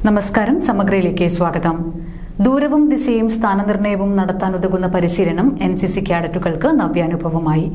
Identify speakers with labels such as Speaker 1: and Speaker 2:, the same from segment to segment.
Speaker 1: നമസ്കാരം, സമഗ്രയിലേക്ക് സ്വാഗതം. ദൂരവും ദിശയും സ്ഥാനനിർണയവും നടത്താനുതകുന്ന പരിശീലനം NCC കാഡറ്റുകൾക്ക് നവ്യാനുഭവമായി.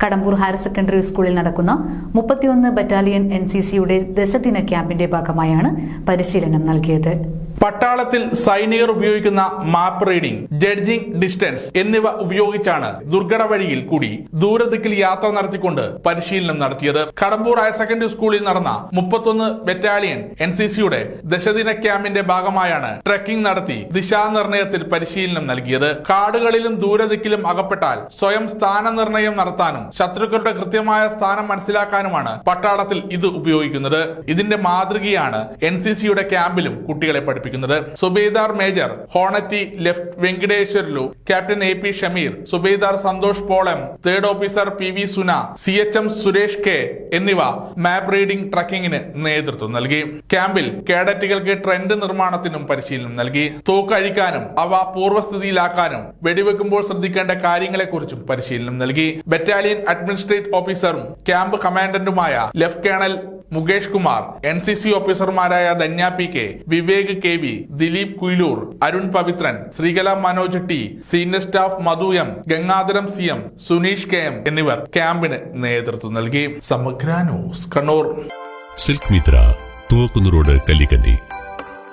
Speaker 1: കടമ്പൂർ ഹയർ സെക്കൻഡറി സ്കൂളിൽ നടക്കുന്ന 31 ബറ്റാലിയൻ NCCയുടെ ദശദിന ക്യാമ്പിന്റെ ഭാഗമായാണ് പരിശീലനം നൽകിയത്.
Speaker 2: പട്ടാളത്തിൽ സൈനികർ ഉപയോഗിക്കുന്ന മാപ്പ് റീഡിംഗ്, ജഡ്ജിംഗ് ഡിസ്റ്റൻസ് എന്നിവ ഉപയോഗിച്ചാണ് ദുർഘട വഴിയിൽ കൂടി ദൂരദിക്കിൽ യാത്ര നടത്തിക്കൊണ്ട് പരിശീലനം നടത്തിയത്. കടമ്പൂർ ഹയർ സെക്കൻഡറി സ്കൂളിൽ നടന്ന 31 ബറ്റാലിയൻ NCCയുടെ ദശദിന ക്യാമ്പിന്റെ ഭാഗമായാണ് ട്രെക്കിംഗ് നടത്തി ദിശാനിർണയത്തിൽ പരിശീലനം നൽകിയത്. കാടുകളിലും ദൂരദിക്കിലും അകപ്പെട്ടാൽ സ്വയം സ്ഥാനനിർണയം നടത്താനും ശത്രുക്കളുടെ കൃത്യമായ സ്ഥാനം മനസ്സിലാക്കാനുമാണ് പട്ടാളത്തിൽ ഇത് ഉപയോഗിക്കുന്നത്. ഇതിന്റെ മാതൃകയാണ് NCCയുടെ ക്യാമ്പിലും കുട്ടികളെ പഠിപ്പിക്കുന്നത്. Subedar major honorary lieutenant Venkateswarlu, captain AP Shameer, subedar Santhosh Polam, third officer PV Suna, CHM Suresh K എന്നിവ മാപ്പ് റീഡിംഗ് ട്രക്കിങ്ങിന് നേതൃത്വം നൽകി. ക്യാമ്പിൽ കേഡറ്റുകൾക്ക് ട്രെൻഡ് നിർമ്മാണത്തിനും പരിശീലനം നൽകി. തോക്ക് അഴിക്കാനും അവ പൂർവ്വസ്ഥിതിയിലാക്കാനും വെടിവെക്കുമ്പോൾ ശ്രദ്ധിക്കേണ്ട കാര്യങ്ങളെക്കുറിച്ചും പരിശീലനം നൽകി. ബറ്റാലിയൻ അഡ്മിനിസ്ട്രേറ്റീവ് ഓഫീസറും ക്യാമ്പ് കമാൻഡന്റുമായ lieutenant colonel Mukesh Kumar, NCC ഓഫീസർമാരായ Dhanya PK, Vivek KV, Dileep Kuyilur, Arun Pavithran, Sreekala Manoj T, senior staff Madhu M, Gangadharam CM, Suneesh KM എന്നിവർ ക്യാമ്പിന് നേതൃത്വം നൽകി. Samagra news, Kannur.
Speaker 3: Silk Mitra, Thuvakkunnu road, Kallikkandy.